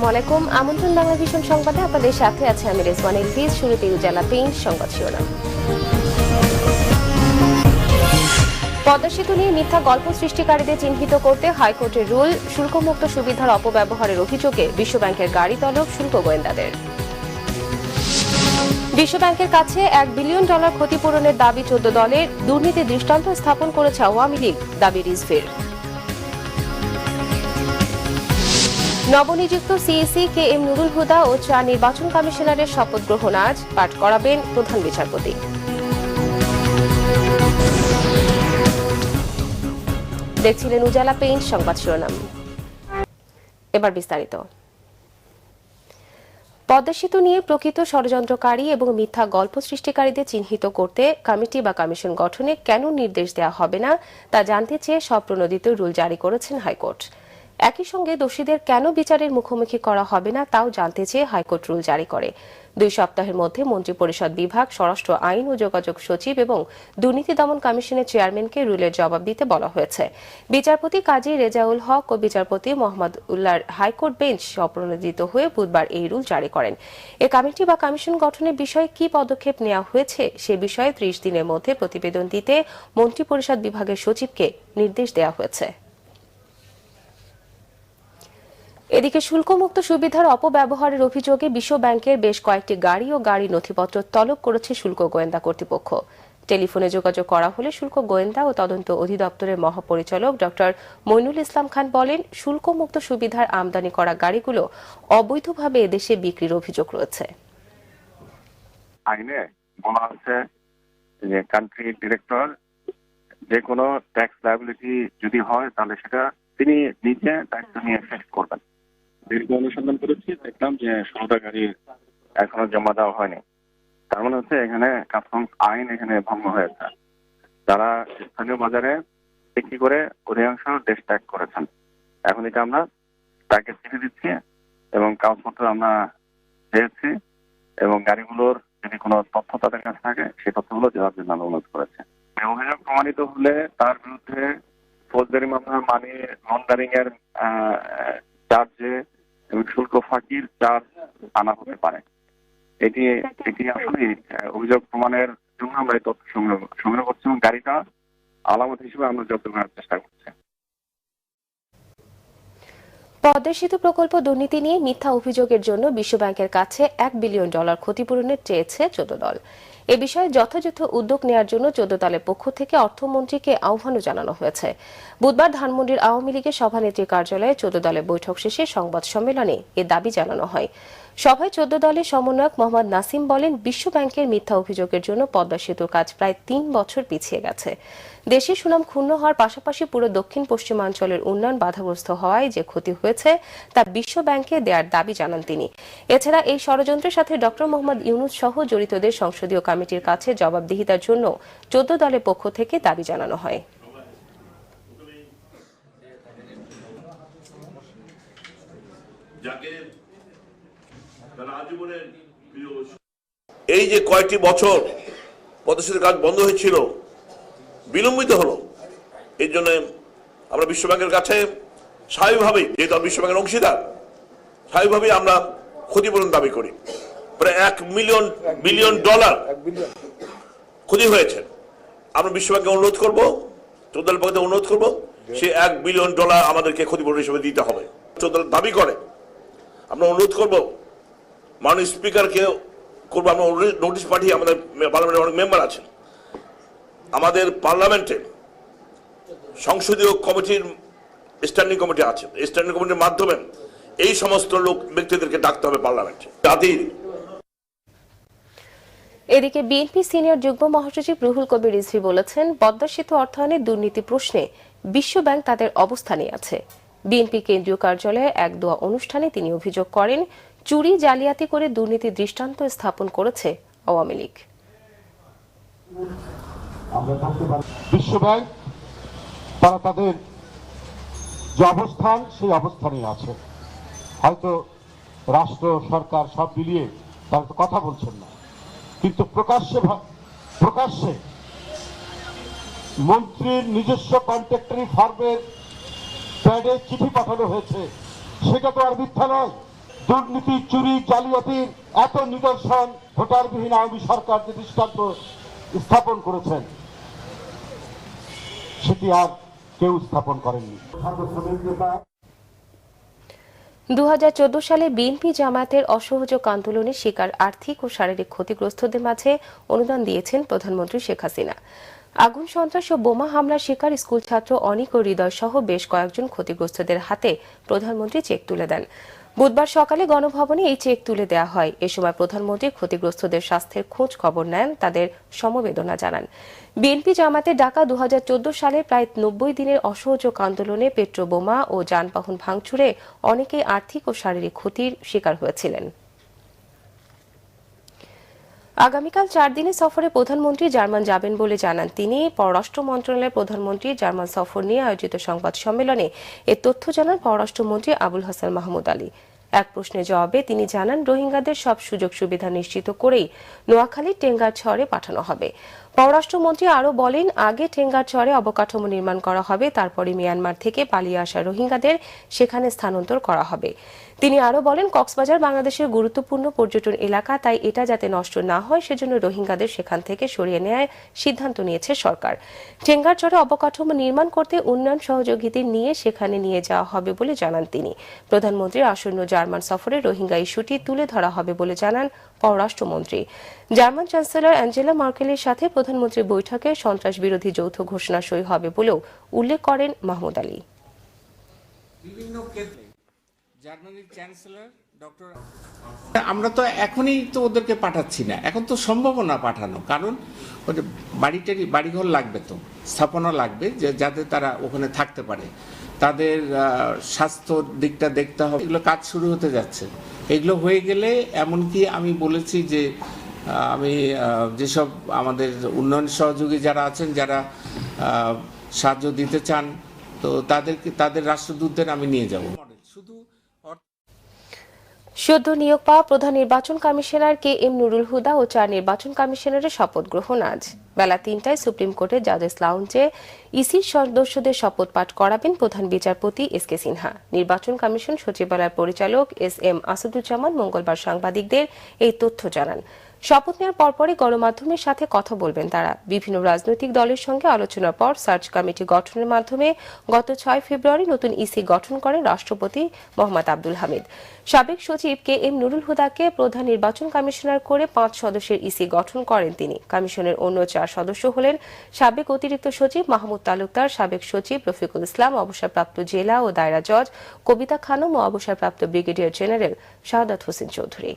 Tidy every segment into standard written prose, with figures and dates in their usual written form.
আসসালামু আলাইকুম। আমন্ত্রণ বাংলা ভিশন সংবাদে আপনাদের সাথে আছে আমি রেজওয়ান এলভিস। শুরুতে উজালা পেইন্ট সংবাদ শিরোনাম। পদ্মা সেতু নিয়ে মিথ্যা গল্প সৃষ্টিকারীদের চিহ্নিত করতে হাইকোর্টের রুল। শুল্কমুক্ত সুবিধার অপব্যবহারের অভিযোগে বিশ্বব্যাংকের গাড়ি তলব শুল্ক গোয়েন্দাদের। বিশ্বব্যাংকের কাছে $1 বিলিয়ন ক্ষতিপূরণের দাবি 14 দলের। দুর্নীতি দৃষ্টান্ত স্থাপন করেছে আওয়ামী লীগ, দাবি রিজভির। নবনিযুক্ত CEC K M Nurul Huda ও 4 নির্বাচন কমিশনারের শপথ গ্রহণ আজ, পাঠ করাবেন প্রধান বিচারপতি। দেখছিলেন উজালা পেইন্ট সংবাদ শিরোনাম। এবার বিস্তারিত। পদ্মা সেতু নিয়ে প্রকৃত ষড়যন্ত্রকারী এবং মিথ্যা গল্প সৃষ্টিকারীদের চিহ্নিত করতে কমিটি বা কমিশন গঠনে কেন নির্দেশ দেওয়া হবে না তা জানতে চেয়ে স্বপ্রণোদিত রুল জারি করেছেন হাইকোর্ট। একই সঙ্গে দোষীদের কেন বিচারের মুখোমুখি করা হবে না তাও জানতে চেয়ে হাইকোর্ট রুল জারি করে। 2 সপ্তাহের মধ্যে মন্ত্রিপরিষদ বিভাগ, স্বরাষ্ট্র আইন ও যোগাযোগ সচিব এবং দুর্নীতি দমন কমিশনের চেয়ারম্যানকে রুলের জবাব দিতে বলা হয়েছে। বিচারপতি কাজী রেজাউল হক ও বিচারপতি মোহাম্মদ উল্লাহর হাইকোর্ট বেঞ্চ স্বপ্রণোদিত হয়ে বুধবার এই রুল জারি করেন। এ কমিটি বা কমিশন গঠনের বিষয়ে কি পদক্ষেপ নেওয়া হয়েছে সে বিষয়ে 30 দিনের মধ্যে প্রতিবেদন দিতে মন্ত্রিপরিষদ বিভাগের সচিবকে নির্দেশ দেওয়া হয়েছে। এদিকে শুল্কমুক্ত সুবিধার অপব্যবহারের অভিযোগে বিশ্বব্যাংকের বেশ কয়েকটি গাড়ি ও গাড়ি নথিপত্র তলব করেছে শুল্ক গোয়েন্দা কর্তৃপক্ষ। টেলিফোনে যোগাযোগ করা হলে শুল্ক গোয়েন্দা ও তদন্ত অধিদপ্তরের মহাপরিচালক ডক্টর মইনুল ইসলাম খান বলেন, শুল্কমুক্ত সুবিধার আমদানি করা গাড়িগুলো অবৈধভাবে এদেশে বিক্রির অভিযোগ রয়েছে। আইনে বলা আছে যে কান্ট্রি ডিরেক্টর যে কোনো ট্যাক্স লায়াবিলিটি যদি হয় তাহলে সেটা তিনি নিজে দায়িত্ব নিয়ে ফেস করবেন। দীর্ঘ অনুসন্ধান করেছি, দেখলাম যে 16টা গাড়ি এখনো জমা দেওয়া হয়নি। তার মানে হচ্ছে এখানে কাস্টমস আইন এখানে ভঙ্গ হয়েছে। তারা স্থানীয় বাজারে বিক্রি করে অধিকাংশ দেশ ত্যাগ করেছেন। এখন এটা আমরা তাকে চিঠি দিচ্ছি এবং কাগজপত্র আমরা পেয়েছি এবং গাড়িগুলোর যদি কোনো তথ্য তাদের কাছে থাকে সেই তথ্যগুলো দেওয়ার জন্য অনুরোধ করেছে। অভিযোগ প্রমাণিত হলে তার বিরুদ্ধে ফৌজদারি মামলা, মানি লন্ডারিং এর চার্জে এবং শুল্ক ফাঁকির চার্জ আনা হতে পারে। এটি আসলে অভিযোগ প্রমাণের জন্য আমরা এই তথ্য সংগ্রহ করছি এবং গাড়িটা আলামত হিসেবে আমরা জব্দ করার চেষ্টা করছি। পদ্মা সেতু প্রকল্প দুর্নীতি নিয়ে মিথ্যা অভিযোগের জন্য বিশ্বব্যাংকের কাছে $1 বিলিয়ন ক্ষতিপূরণের চেয়েছে 14 দল। এ বিষয়ে যথাযথ উদ্যোগ নেওয়ার জন্য 14 দলের পক্ষ থেকে অর্থমন্ত্রীকে আহ্বানও জানানো হয়েছে। বুধবার ধানমন্ডির আওয়ামী লীগের সভানেত্রী কার্যালয়ে 14 দলের বৈঠক শেষে সংবাদ সম্মেলনে এ দাবি জানানো হয়। সভায় 14 দলের সমন্বয়ক মোহাম্মদ নাসিম বলেন, বিশ্বব্যাংকের মিথ্যা অভিযোগের জন্য পদ্মা সেতুর কাজ প্রায় 3 বছর পিছিয়ে গেছে। দেশের সুনাম ক্ষুণ্ণ হওয়ার পাশাপাশি পুরো দক্ষিণ পশ্চিমাঞ্চলের উন্নয়ন বাধাগ্রস্ত হওয়ায় যে ক্ষতি হয়েছে তা বিশ্বব্যাংকে দেওয়ার দাবি জানান তিনি। এছাড়া এই ষড়যন্ত্রের সাথে ডক্টর মোহাম্মদ ইউনূস সহ জড়িতদের সংসদীয় কমিটির কাছে জবাবদিহিতার জন্য 14 দলের পক্ষ থেকে দাবি জানানো হয়। এই যে কয়েকটি বছর পদ্মা সেতুর কাজ বন্ধ হয়েছিল, বিলম্বিত হলো, এর জন্য আমরা বিশ্বব্যাংকের কাছে স্বাভাবিকভাবেই, যেহেতু বিশ্বব্যাংকের অংশীদার, স্বাভাবিকভাবেই আমরা ক্ষতিপূরণ দাবি করি। প্রায় $1 বিলিয়ন ক্ষতি হয়েছে। আমরা বিশ্বব্যাংকে অনুরোধ করব, 14 দলের পক্ষে অনুরোধ করব, সে $1 বিলিয়ন আমাদেরকে ক্ষতিপূরণ হিসেবে দিতে হবে। 14 দল দাবি করে, আমরা অনুরোধ করব, মাননীয় স্পিকারকে করবো, আমরা নোটিশ পাঠিয়ে, আমাদের পার্লামেন্টের অনেক মেম্বার আছেন, আমাদের পার্লামেন্টে সংসদীয় কমিটির স্ট্যান্ডিং কমিটি আছে, স্ট্যান্ডিং কমিটির মাধ্যমে এই সমস্ত ব্যক্তিদেরকে ডাকতে হবে পার্লামেন্টে। জাতির এদিকে বিএনপি সিনিয়র যুগ্ম মহাসচিব রুহুল কবির রিজভী বলেছেন, পদ্মা সেতু অর্থায়নে দুর্নীতি প্রশ্নে বিশ্বব্যাংক তাদের অবস্থানে আছে। বিএনপি কেন্দ্রীয় কার্যালয়ে এক দোয়া অনুষ্ঠানে তিনি অভিযোগ করেন, চুরি জালিয়াতি করে দুর্নীতি দৃষ্টান্ত স্থাপন করেছে আওয়ামী লীগ। বিশ্বব্যাংক তারা তাদের যে অবস্থান সেই অবস্থানে আছে। হয়তো রাষ্ট্র সরকার সব মিলিয়ে তারা তো কথা বলছেন না, কিন্তু প্রকাশ্যে মন্ত্রীর নিজস্ব কন্ট্রাক্টরি ফার্মের প্যাডে চিঠি পাঠানো হয়েছে, সেটা তো আর মিথ্যা নয়। দুর্নীতি, চুরি, জালিয়াতির এত নিদর্শন ভোটারবিহীন আওয়ামী সরকার যে দৃষ্টান্ত স্থাপন করেছেন সেটি আর কেউ স্থাপন করেননি। 2014 সালে বিএনপি জামায়াতের অসহযোগ আন্দোলনের শিকার আর্থিক ও শারীরিক ক্ষতিগ্রস্তদের মাঝে অনুদান দিয়েছেন প্রধানমন্ত্রী শেখ হাসিনা। আগুন, সন্ত্রাস ও বোমা হামলার শিকার স্কুল ছাত্র অনিক ও হৃদয় সহ বেশ কয়েকজন ক্ষতিগ্রস্তদের হাতে প্রধানমন্ত্রী চেক তুলে দেন। বুধবার সকালে গণভবনে এই চেক তুলে দেওয়া হয়। এ সময় প্রধানমন্ত্রী ক্ষতিগ্রস্তদের স্বাস্থ্যের খোঁজ খবর নেন, তাদের সমবেদনা জানান। বিএনপি জামায়াতের ডাকা 2014 সালে প্রায় 90 দিনের অসহযোগ আন্দোলনে পেট্রো বোমা ও যানবাহন ভাঙচুরে অনেকেই আর্থিক ও শারীরিক ক্ষতির শিকার হয়েছিলেন। আগামীকাল 4 দিনের সফরে প্রধানমন্ত্রী জার্মান যাবেন বলে জানান তিনি। পররাষ্ট্র মন্ত্রণালয়ের প্রধানমন্ত্রীর জার্মান সফর নিয়ে আয়োজিত সংবাদ সম্মেলনে এ তথ্য জানান পররাষ্ট্রমন্ত্রী আবুল হাসান মাহমুদ আলী। এক প্রশ্নের জবাবে তিনি জানান, রোহিঙ্গাদের সব সুযোগ সুবিধা নিশ্চিত করেই নোয়াখালীর টেঙ্গারচরে পাঠানো হবে। পররাষ্ট্রমন্ত্রী আরও বলেন, আগে টেঙ্গারচরে অবকাঠামো নির্মাণ করা হবে, তারপরে মিয়ানমার থেকে পালিয়ে আসা রোহিঙ্গাদের সেখানে স্থানান্তর করা হবে। তিনি আরও বলেন, কক্সবাজার বাংলাদেশের গুরুত্বপূর্ণ পর্যটন এলাকা, তাই এটা যাতে নষ্ট না হয় সেজন্য রোহিঙ্গাদের সেখান থেকে সরিয়ে নেওয়ার সিদ্ধান্ত নিয়েছে সরকার। টেঙ্গারচরে অবকাঠামো নির্মাণ করতে উন্নয়ন সহযোগিতা নিয়ে সেখানে নিয়ে যাওয়া হবে বলে জানান তিনি। প্রধানমন্ত্রীর আসন্ন জার্মান সফরে রোহিঙ্গা ইস্যুটি তুলে ধরা হবে বলে জানান পররাষ্ট্রমন্ত্রী। জার্মান চ্যান্সেলর অ্যাঞ্জেলা মার্কেলের সাথে প্রধানমন্ত্রীর বৈঠকে সন্ত্রাস বিরোধী যৌথ ঘোষণা সই হবে বলেও উল্লেখ করেন মাহমুদ আলী। বিভিন্ন ক্ষেত্রে জার্মানির চ্যান্সেলর ডক্টর, আমরা তো এখনই তো ওদেরকে পাঠাচ্ছি না, এখন তো সম্ভব না পাঠানো, কারণ ওদের বাড়িঘর লাগবে, তো স্থাপনা লাগবে যাতে তারা ওখানে থাকতে পারে, তাদের স্বাস্থ্য দিকটা দেখতে হবে। এগুলো কাজ শুরু হতে যাচ্ছে, এগুলো হয়ে গেলে এমনকি আমি বলেছি যে আমি যেসব আমাদের উন্নয়ন সহযোগী যারা আছেন, যারা সাহায্য দিতে চান, তো তাদের রাষ্ট্রদূতদের আমি নিয়ে যাব। শুধু সদ্য নিয়োগ পাওয়া প্রধান নির্বাচন কমিশনার KM নুরুল হুদা ও 4 নির্বাচন কমিশনারের শপথ গ্রহণ আজ বেলা 3টায় সুপ্রিম কোর্টের জাজেস লাউঞ্জে ইসির সদস্যদের শপথ পাঠ করাবেন প্রধান বিচারপতি SK সিনহা। নির্বাচন কমিশন সচিবালয়ের পরিচালক SM আসাদুজ্জামান মঙ্গলবার সাংবাদিকদের এই তথ্য জানান। শপথ নেওয়ার পরপরই গণমাধ্যমের সাথে কথা বলবেন তারা। বিভিন্ন রাজনৈতিক দলের সঙ্গে আলোচনার পর সার্চ কমিটি গঠনের মাধ্যমে গত 6 ফেব্রুয়ারি নতুন ইসি গঠন করেন রাষ্ট্রপতি মোহাম্মদ আব্দুল হামিদ। সাবেক সচিব KM নুরুল হুদাকে প্রধান নির্বাচন কমিশনার করে 5 সদস্যের ইসি গঠন করেন তিনি। কমিশনের অন্য 4 সদস্য হলেন সাবেক অতিরিক্ত সচিব মাহমুদ তালুকদার, সাবেক সচিব রফিকুল ইসলাম, অবসরপ্রাপ্ত জেলা ও দায়রা জজ কবিতা খানম ও অবসরপ্রাপ্ত ব্রিগেডিয়ার জেনারেল শাহাদাত হোসেন চৌধুরী।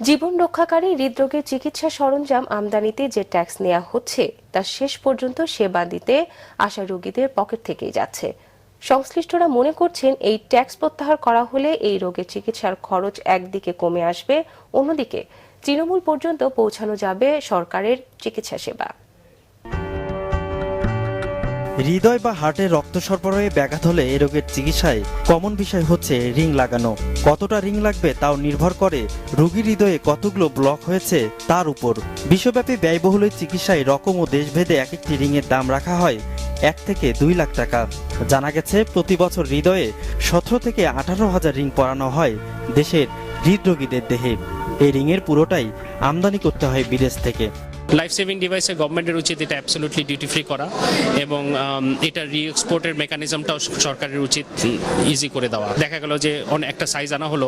জীবন রক্ষাকারী হৃদরোগের চিকিৎসা সরঞ্জাম আমদানিতে যে ট্যাক্স নেওয়া হচ্ছে তা শেষ পর্যন্ত সেবা দিতে আসা রোগীদের পকেট থেকেই যাচ্ছে। সংশ্লিষ্টরা মনে করছেন, এই ট্যাক্স প্রত্যাহার করা হলে এই রোগের চিকিৎসার খরচ একদিকে কমে আসবে, অন্যদিকে তৃণমূল পর্যন্ত পৌঁছানো যাবে সরকারের চিকিৎসা সেবা। হৃদয় বা হার্টের রক্ত সরবরাহে ব্যাঘাত হলে এই রোগের চিকিৎসায় কমন বিষয় হচ্ছে রিং লাগানো। কতটা রিং লাগবে তাও নির্ভর করে রোগীর হৃদয়ে কতগুলো ব্লক হয়েছে তার উপর। বিশ্বব্যাপী ব্যয়বহুল চিকিৎসায় রকম ও দেশভেদে এক একটি রিংয়ের দাম রাখা হয় 1 থেকে 2 লাখ টাকা। জানা গেছে প্রতি বছর হৃদয়ে 17 থেকে 18,000 রিং পরানো হয় দেশের হৃদরোগীদের দেহে। এই রিংয়ের পুরোটাই আমদানি করতে হয় বিদেশ থেকে। লাইফ সেভিং ডিভাইসে গভর্নমেন্টের উচিত এটা অ্যাবসলিউটলি ডিউটি ফ্রি করা, এবং এটা রি এক্সপোর্টের মেকানিজমটাও সরকারের উচিত ইজি করে দেওয়া। দেখা গেল যে একটা সাইজ আনা হলো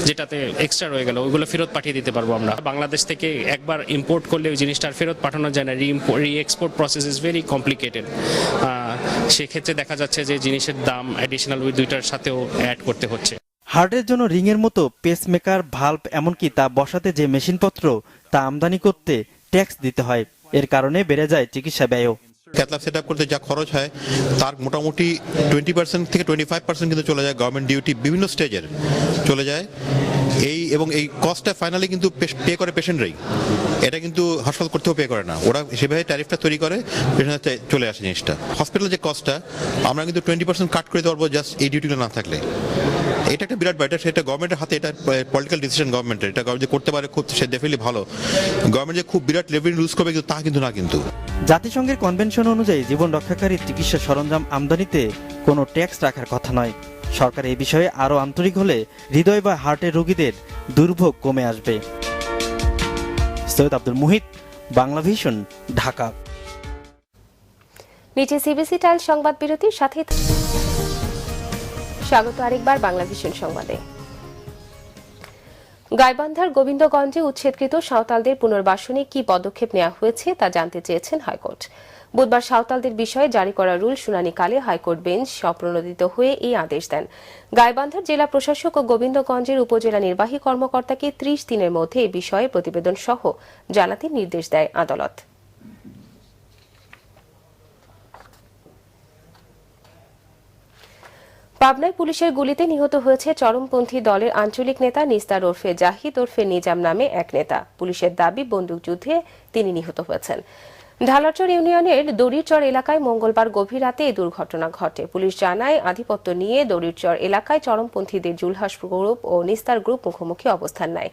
যেটাতে এক্সট্রা রয়ে গেল, ওইগুলো ফেরত পাঠিয়ে দিতে পারবো আমরা। বাংলাদেশ থেকে একবার ইম্পোর্ট করলে ওই জিনিসটা ফেরত পাঠানো যায় না, রি export process is very complicated. সেক্ষেত্রে দেখা যাচ্ছে যে জিনিসের দাম অ্যাডিশনাল ওই দুইটার সাথেও অ্যাড করতে হচ্ছে। হার্টের জন্য রিংয়ের মতো পেসমেকার, ভাল্ব, এমনকি তা বসাতে যে মেশিনপত্র তা আমদানি করতে ট্যাক্স দিতে হয়। এর কারণে বেড়ে যায় চিকিৎসা ব্যয়ও। ক্যাথল্যাব সেট আপ করতে যা খরচ হয় তার মোটামুটি 20% থেকে 25% কিন্তু চলে যায় গভর্নমেন্ট ডিউটি, বিভিন্ন স্টেজের চলে যায়। এবং এই কস্টটা ফাইনালি কিন্তু পে করে পেশেন্টরাই, এটা কিন্তু হাসপাতাল করতেও পে করে না, ওরা সেভাবে ট্যারিফটা তৈরি করে, পেশেন্টের চলে আসে জিনিসটা। হসপিটালের যে কস্টটা আমরা কিন্তু 20% কাট করে দিতে পারবো জাস্ট এই ডিউটিগুলো না থাকলে। এটা একটা বিরাট ব্যাটার, সেটা গভর্নমেন্টের হাতে, এটা পলিটিক্যাল ডিসিশন গভর্নমেন্টের, এটা গভর্নমেন্ট যে করতে পারে খুব সে ডেফিনেটলি ভালো। গভর্নমেন্ট যে খুব বিরাট রেভিনিউ লুজ করবে কিন্তু তা কিন্তু না। কিন্তু জাতিসংঘের কনভেনশন অনুযায়ী জীবন রক্ষাকারী চিকিৎসা সরঞ্জাম আমদানিতে কোনো ট্যাক্স রাখার কথা নয়। সরকার এই বিষয়ে আরও আন্তরিক হলে হৃদয় বা হার্টের রোগীদের দুর্ভোগ কমে আসবে। সৈয়দ আব্দুল মুহিত, বাংলা ভিশন, ঢাকা। নিচে সিবিসি টাইল সংবাদ বিরতির সাথে স্বাগত আরেকবার বাংলা ভিশন সংবাদে। গাইবান্ধার গোবিন্দগঞ্জে উচ্ছেদকৃত সাঁওতালদের পুনর্বাসনে কি পদক্ষেপ নেওয়া হয়েছে তা জানতে চেয়েছেন হাইকোর্ট। বুধবার সাঁওতালদের বিষয়ে জারি করা রুল শুনানিকালে হাইকোর্ট বেঞ্চ স্বপ্রণোদিত হয়ে এই আদেশ দেন। গাইবান্ধার জেলা প্রশাসক ও গোবিন্দগঞ্জের উপজেলা নির্বাহী কর্মকর্তাকে 30 দিনের মধ্যে এ বিষয়ে প্রতিবেদন সহ জানাতে নির্দেশ দেয় আদালত। পাবনায় পুলিশের গুলিতে নিহত হয়েছে চরমপন্থী দলের আঞ্চলিক নেতা নিস্তার ওরফে জাহিদ ওরফে নিজাম নামে এক নেতা। পুলিশের দাবি বন্দুকযুদ্ধে তিনি নিহত হয়েছেন। ঢালারচর ইউনিয়নের দড়িরচর এলাকায় মঙ্গলবার গভীর রাতে এই দুর্ঘটনা ঘটে। পুলিশ জানায়, আধিপত্য নিয়ে দড়িরচর এলাকায় চরমপন্থীদের জুলহাস গ্রুপ ও নিস্তার গ্রুপ মুখোমুখি অবস্থান নেয়।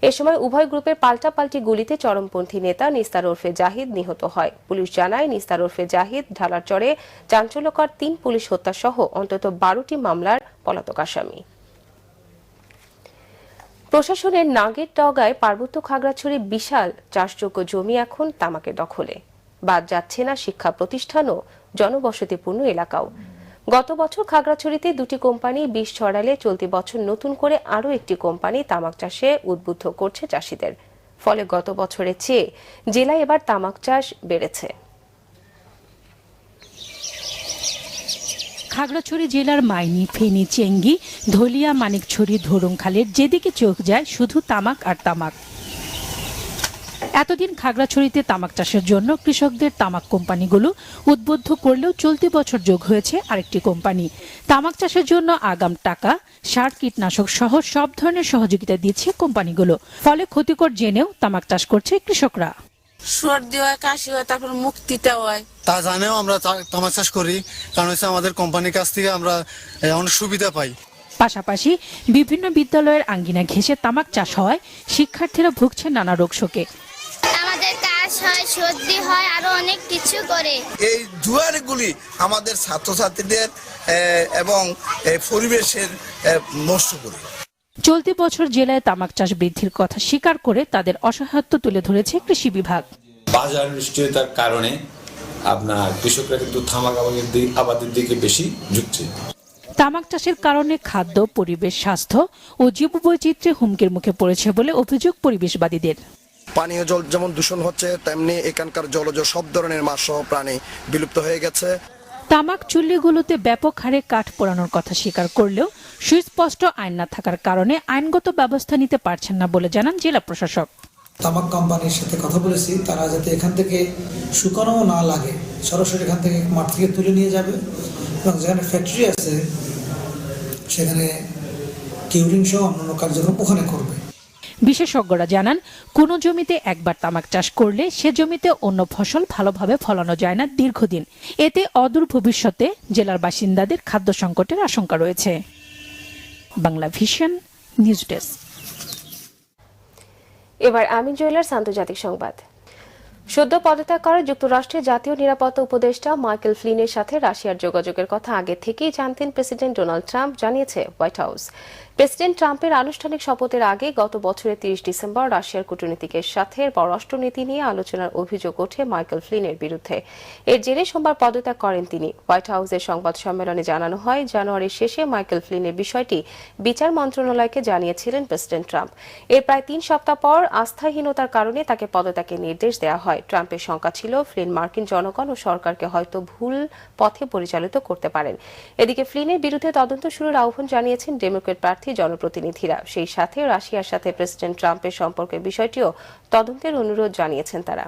এ সময় উভয় গ্রুপের পাল্টাপাল্টি গুলিতে চরমপন্থী নেতা নিস্তার ওরফে জাহিদ নিহত হয়। পুলিশ জানায়, নিস্তার ওরফে জাহিদ ঢালারচরে চাঞ্চল্যকর 3 পুলিশ হত্যা সহ অন্তত 12টি মামলার পলাতক আসামি। প্রশাসনের নাগের ডগায় পার্বত্য খাগড়াছড়ি বিশাল চাষযোগ্য জমি এখন তামাকের দখলে। বাদ যাচ্ছে না শিক্ষা প্রতিষ্ঠান ও জনবসতিপূর্ণ এলাকাও। গত বছর খাগড়াছড়িতে 2টি কোম্পানি বিষ ছড়ালে চলতি বছর নতুন করে আরও একটি কোম্পানি তামাক চাষে উদ্বুদ্ধ করছে চাষিদের। ফলে গত বছরের চেয়ে জেলায় এবার তামাক চাষ বেড়েছে। খাগড়াছড়ি জেলার মাইনী, ফেনী, চেঙ্গি, ধলিয়া, মানিকছড়ি, ধরুংখালের যেদিকে চোখ যায় শুধু তামাক আর তামাক। এতদিন খাগড়াছড়িতে তামাক চাষের জন্য কৃষকদের তামাক কোম্পানিগুলো উদ্বুদ্ধ করলেও চলতি বছর যোগ হয়েছে আরেকটি কোম্পানি। তামাক চাষের জন্য আগাম টাকা, সার, কীটনাশক সহ সব ধরনের সহযোগিতা দিচ্ছে কোম্পানিগুলো। ফলে ক্ষতিকর জেনেও তামাক চাষ করছে কৃষকরা। সর্দি হয়, কাশি হয়, তারপর মুক্তিতে হয়। তা জানেও আমরা তামাক চাষ করি, কারণ হচ্ছে আমাদের কোম্পানির কাছ থেকে আমরা অনেক সুবিধা পাই। পাশাপাশি বিভিন্ন বিদ্যালয়ের আঙ্গিনা ঘেঁষে তামাক চাষ হওয়ায় শিক্ষার্থীরা ভুগছে নানা রোগ শোকে। আমাদের কাশ হয়, সর্দি হয়, আরো অনেক কিছু করে। এই জুয়ারগুলি আমাদের ছাত্রছাত্রীদের এবং পরিবেশের নষ্ট করে। চলতি বছর জেলায় তামাক চাষ বৃদ্ধির কথা স্বীকার করে তাদের অসহায়ত্ব তুলে ধরেছে কৃষি বিভাগ। বাজার নিশ্চয়তার কারণে আপনার কৃষকরা কিন্তু তামাক আবাদের দিকে বেশি ঝুঁকছে। তামাক চাষের কারণে খাদ্য, পরিবেশ, স্বাস্থ্য ও জীববৈচিত্র্যে হুমকির মুখে পড়েছে বলে অভিযোগ পরিবেশবাদীদের। পানীয় জল যেমন দূষণ হচ্ছে, তেমনি এখানকার জলজ সব ধরনের মাছ সহ প্রাণী বিলুপ্ত হয়ে গেছে। তামাক চুল্লিগুলোতে ব্যাপক হারে কাঠ পোড়ানোর কথা স্বীকার করলেও সুস্পষ্ট আইন না থাকার কারণে আইনগত ব্যবস্থা নিতে পারছেন না বলে জানান জেলা প্রশাসক। তামাক কোম্পানির সাথে কথা বলেছি, তারা যাতে এখান থেকে শুকানো না লাগে, সরাসরি এখান থেকে মাঠ থেকে তুলে নিয়ে যাবে এবং যেখানে ফ্যাক্টরি আছে সেখানে কিউরিং সহ অন্যান্য কার্যক্রম ওখানে করবে। বিশেষজ্ঞরা জানান, কোনো জমিতে একবার তামাক চাষ করলে সে জমিতে অন্য ফসল ভালোভাবে ফলানো যায় না দীর্ঘদিন। এতে অদূর ভবিষ্যতে জেলার বাসিন্দাদের খাদ্য সংকটের আশঙ্কা রয়েছে। Bangla vision news desk. এবার আমিন জুয়েলার্স আন্তর্জাতিক সংবাদ। সদ্য পদত্যাগ করা যুক্তরাষ্ট্রের জাতীয় নিরাপত্তা উপদেষ্টা মাইকেল ফ্লিনের সাথে রাশিয়ার যোগাযোগের কথা আগে থেকেই জানতেন প্রেসিডেন্ট ডোনাল্ড ট্রাম্প, জানিয়েছে হোয়াইট হাউস। প্রেসিডেন্ট ট্রাম্পের আনুষ্ঠানিক শপথের আগে গত বছরের 30 ডিসেম্বর রাশিয়ার কূটনীতিকের সাথে পররাষ্ট্রনীতি নিয়ে আলোচনার অভিযোগ ওঠে মাইকেল ফ্লিনের বিরুদ্ধে। এর জেরে সোমবার পদত্যাগ করেন তিনি। হোয়াইট হাউসের সংবাদ সম্মেলনে জানানো হয়, জানুয়ারির শেষে মাইকেল ফ্লিনের বিষয়টি বিচার মন্ত্রণালয়কে জানিয়েছিলেন প্রেসিডেন্ট ট্রাম্প। এর প্রায় 3 সপ্তাহ পর আস্থাহীনতার কারণে তাকে পদত্যাগের নির্দেশ দেওয়া হয়। ট্রাম্পের শঙ্কা ছিল, ফ্লিন মার্কিন জনগণ ও সরকারকে হয়তো ভুল পথে পরিচালিত করতে পারেন। এদিকে ফ্লিনের বিরুদ্ধে তদন্ত শুরুর আহ্বান জানিয়েছেন ডেমোক্র্যাট প্রার্থী জনপ্রতিনিধিরা। সেই সাথে রাশিয়ার সাথে প্রেসিডেন্ট ট্রাম্পের সম্পর্কের বিষয়টিও তদন্তের অনুরোধ জানিয়েছেন তারা।